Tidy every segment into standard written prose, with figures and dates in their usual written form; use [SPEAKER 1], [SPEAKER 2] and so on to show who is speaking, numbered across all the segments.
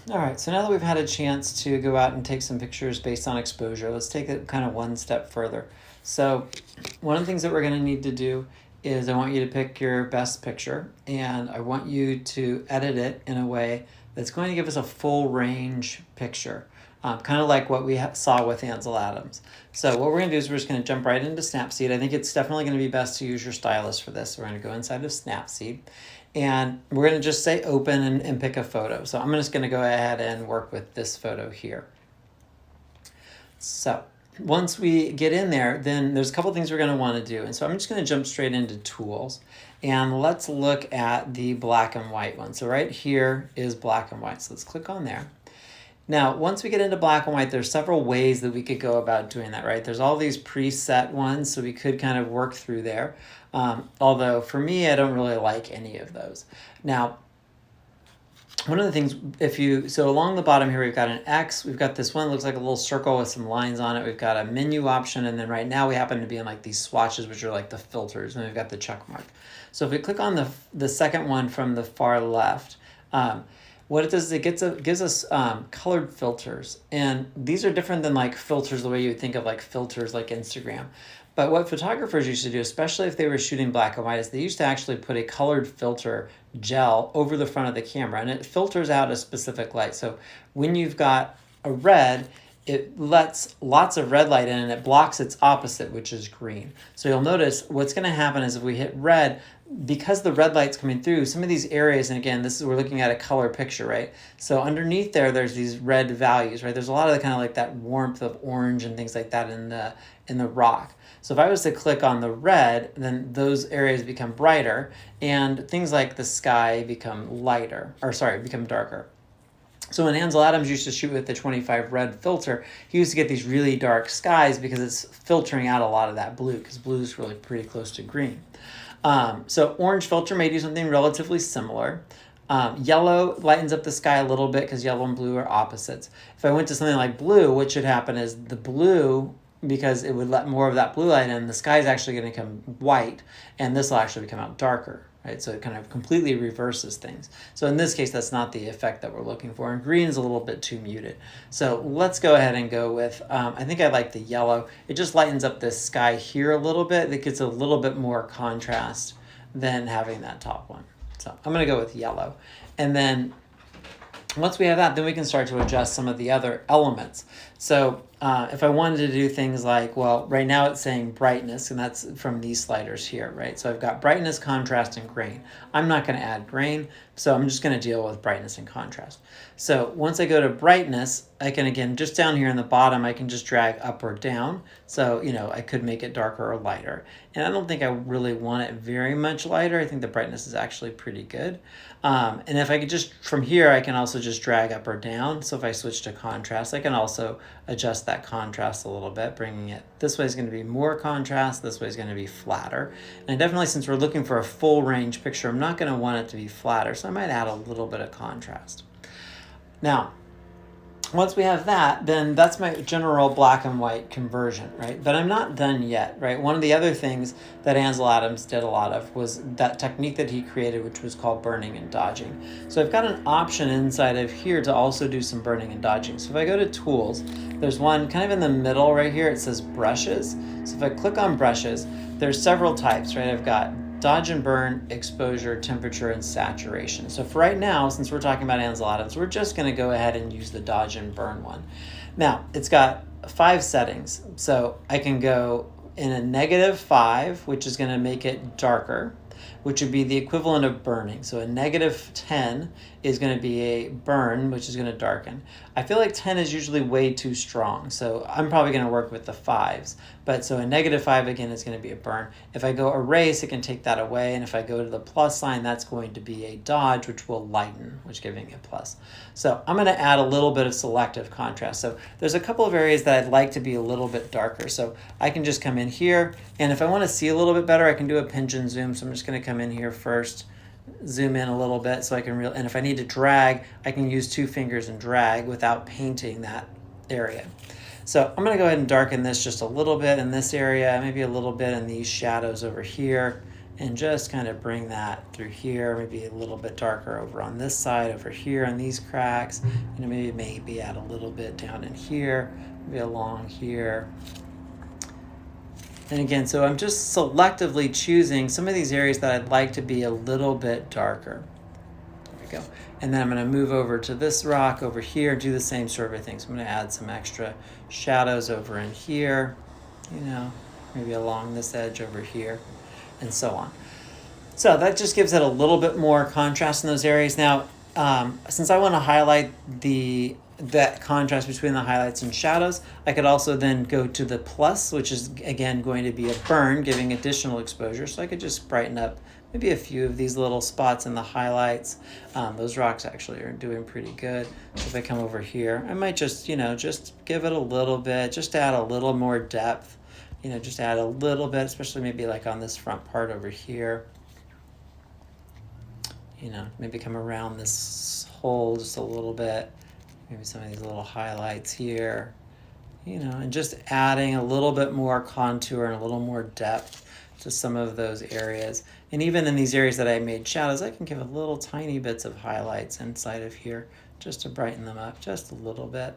[SPEAKER 1] All right, so now that we've had a chance to go out and take some pictures based on exposure, let's take it kind of one step further. So one of the things that we're going to need to do is I want you to pick your best picture, and I want you to edit it in a way that's going to give us a full range picture, kind of like what we saw with Ansel Adams. So what we're going to do is we're just going to jump right into Snapseed. I think it's definitely going to be best to use your stylus for this. So we're going to go inside of Snapseed, and we're going to just say open and pick a photo. So I'm just going to go ahead and work with this photo here. So once we get in there, then there's a couple things we're going to want to do. And so I'm just going to jump straight into tools, and let's look at the black and white one. So right here is black and white. So let's click on there. Now, once we get into black and white, there's several ways that we could go about doing that, right? There's all these preset ones, so we could kind of work through there. Although for me, I don't really like any of those. Now, one of the things, so along the bottom here, we've got an X, we've got this one that looks like a little circle with some lines on it, we've got a menu option, and then right now we happen to be in like these swatches, which are like the filters, and we've got the check mark. So if we click on the second one from the far left, what it does is it gives us colored filters, and these are different than like filters the way you would think of like filters like Instagram. But what photographers used to do, especially if they were shooting black and white, is they used to actually put a colored filter gel over the front of the camera, and it filters out a specific light. So when you've got a red, it lets lots of red light in and it blocks its opposite, which is green. So you'll notice what's going to happen is if we hit red, because the red light's coming through, some of these areas, and again, we're looking at a color picture, right? So underneath there's these red values, right? There's a lot of the kind of like that warmth of orange and things like that in the rock. So if I was to click on the red, then those areas become brighter, and things like the sky become become darker. So when Ansel Adams used to shoot with the 25 red filter, he used to get these really dark skies because it's filtering out a lot of that blue, because blue is really pretty close to green. So orange filter may do something relatively similar. Yellow lightens up the sky a little bit because yellow and blue are opposites. If I went to something like blue, what should happen is the blue, because it would let more of that blue light in, the sky is actually going to become white, and this will actually become out darker. Right? So it kind of completely reverses things. So in this case, that's not the effect that we're looking for. And green is a little bit too muted. So let's go ahead and go with, I think I like the yellow. It just lightens up this sky here a little bit. It gets a little bit more contrast than having that top one. So I'm going to go with yellow. And then once we have that, then we can start to adjust some of the other elements. So if I wanted to do things like, well, right now it's saying brightness, and that's from these sliders here, right? So I've got brightness, contrast, and grain. I'm not going to add grain, so I'm just going to deal with brightness and contrast. So once I go to brightness, I can, again, just down here in the bottom, I can just drag up or down. So, I could make it darker or lighter. And I don't think I really want it very much lighter. I think the brightness is actually pretty good. And if I could just, from here, I can also just drag up or down. So if I switch to contrast, I can also adjust that contrast a little bit, bringing it, this way is going to be more contrast, this way is going to be flatter. And definitely, since we're looking for a full range picture, I'm not going to want it to be flatter, so I might add a little bit of contrast. Now, once we have that, then that's my general black and white conversion, right? But I'm not done yet, right? One of the other things that Ansel Adams did a lot of was that technique that he created, which was called burning and dodging. So I've got an option inside of here to also do some burning and dodging. So if I go to tools, there's one kind of in the middle right here. It says brushes. So if I click on brushes, there's several types, right? I've got dodge and burn, exposure, temperature, and saturation. So for right now, since we're talking about Ansel Adams, we're just going to go ahead and use the dodge and burn one. Now, it's got 5 settings. So I can go in a -5, which is going to make it darker, which would be the equivalent of burning. So a -10 is going to be a burn, which is going to darken. I feel like 10 is usually way too strong, so I'm probably going to work with the 5s. But so a -5, again, is going to be a burn. If I go erase, it can take that away, and if I go to the plus sign, that's going to be a dodge, which will lighten, which giving a plus. So I'm going to add a little bit of selective contrast. So there's a couple of areas that I'd like to be a little bit darker. So I can just come in here, and if I want to see a little bit better, I can do a pinch and zoom. So I'm just going to come in here first, zoom in a little bit so I can and if I need to drag, I can use 2 fingers and drag without painting that area. So I'm going to go ahead and darken this just a little bit in this area, maybe a little bit in these shadows over here, and just kind of bring that through here, maybe a little bit darker over on this side, over here on these cracks, and maybe add a little bit down in here, maybe along here. And again, so I'm just selectively choosing some of these areas that I'd like to be a little bit darker. There we go. And then I'm going to move over to this rock over here, do the same sort of thing. So I'm going to add some extra shadows over in here, you know, maybe along this edge over here, and so on. So that just gives it a little bit more contrast in those areas. Now, since I want to highlight that contrast between the highlights and shadows, I could also then go to the plus, which is again going to be a burn, giving additional exposure. So I could just brighten up maybe a few of these little spots in the highlights. Those rocks actually are doing pretty good. So if I come over here, I might just, just give it a little bit, just to add a little more depth, just add a little bit, especially maybe like on this front part over here. Maybe come around this hole just a little bit. Maybe some of these little highlights here, and just adding a little bit more contour and a little more depth to some of those areas. And even in these areas that I made shadows, I can give a little tiny bits of highlights inside of here just to brighten them up just a little bit.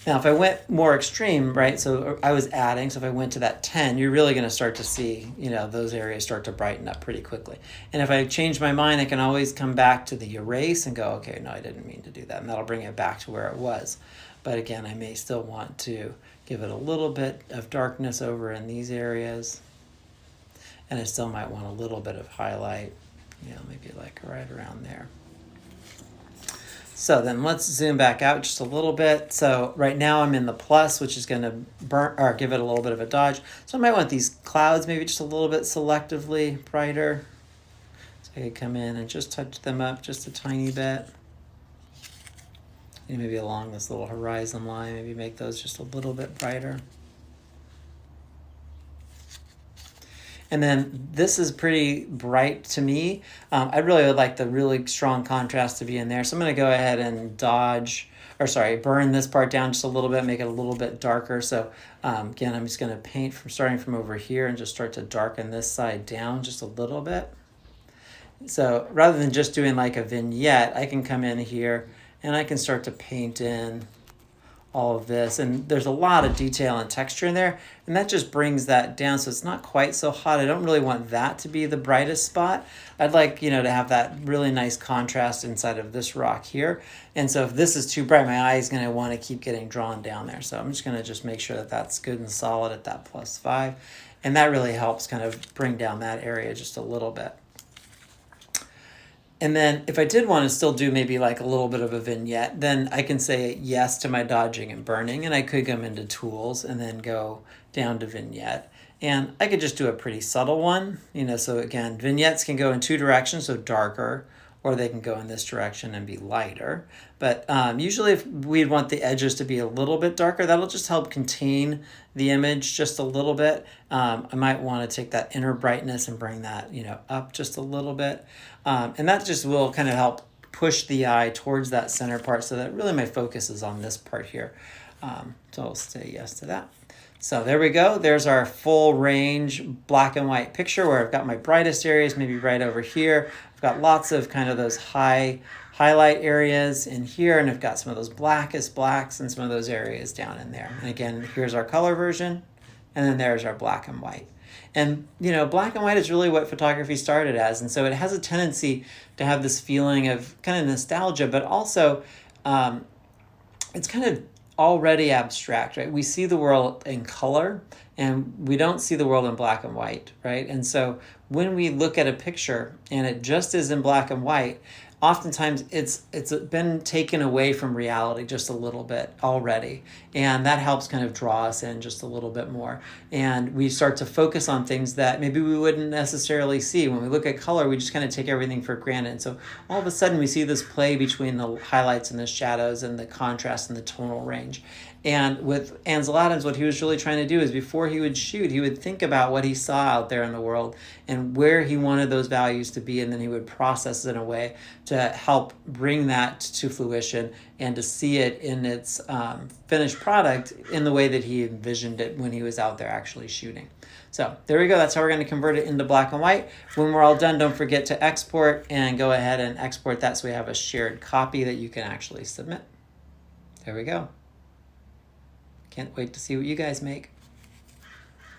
[SPEAKER 1] Now, if I went more extreme, right, so I was adding, so if I went to that 10, you're really going to start to see, those areas start to brighten up pretty quickly. And if I change my mind, I can always come back to the erase and go, okay, no, I didn't mean to do that. And that'll bring it back to where it was. But again, I may still want to give it a little bit of darkness over in these areas. And I still might want a little bit of highlight, maybe like right around there. So then let's zoom back out just a little bit. So right now I'm in the plus, which is going to burn or give it a little bit of a dodge. So I might want these clouds maybe just a little bit selectively brighter. So I could come in and just touch them up just a tiny bit. And maybe along this little horizon line, maybe make those just a little bit brighter. And then this is pretty bright to me. I really would like the really strong contrast to be in there. So I'm going to go ahead and burn this part down just a little bit, make it a little bit darker. So again, I'm just going to paint starting from over here and just start to darken this side down just a little bit. So rather than just doing like a vignette, I can come in here and I can start to paint in all of this, and there's a lot of detail and texture in there, and that just brings that down so it's not quite so hot. I don't really want that to be the brightest spot. I'd like, to have that really nice contrast inside of this rock here. And so if this is too bright, my eye is going to want to keep getting drawn down there. So I'm just going to just make sure that that's good and solid at that +5, and that really helps kind of bring down that area just a little bit. And then if I did want to still do maybe like a little bit of a vignette, then I can say yes to my dodging and burning, and I could come into tools and then go down to vignette. And I could just do a pretty subtle one, so again, vignettes can go in two directions, so darker, or they can go in this direction and be lighter. But usually if we'd want the edges to be a little bit darker, that'll just help contain the image just a little bit. I might want to take that inner brightness and bring that, up just a little bit. And that just will kind of help push the eye towards that center part so that really my focus is on this part here. So I'll say yes to that. So there we go. There's our full range black and white picture where I've got my brightest areas, maybe right over here. I've got lots of kind of those highlight areas in here, and I've got some of those blackest blacks and some of those areas down in there. And again, here's our color version, and then there's our black and white. And, black and white is really what photography started as. And so it has a tendency to have this feeling of kind of nostalgia, but also it's kind of already abstract, right? We see the world in color and we don't see the world in black and white, right? And so when we look at a picture and it just is in black and white, oftentimes it's been taken away from reality just a little bit already. And that helps kind of draw us in just a little bit more. And we start to focus on things that maybe we wouldn't necessarily see. When we look at color, we just kind of take everything for granted. And so all of a sudden we see this play between the highlights and the shadows and the contrast and the tonal range. And with Ansel Adams, what he was really trying to do is before he would shoot, he would think about what he saw out there in the world and where he wanted those values to be, and then he would process it in a way to help bring that to fruition and to see it in its finished product in the way that he envisioned it when he was out there actually shooting. So there we go. That's how we're going to convert it into black and white. When we're all done, don't forget to export and go ahead and export that so we have a shared copy that you can actually submit. There we go. Can't wait to see what you guys make.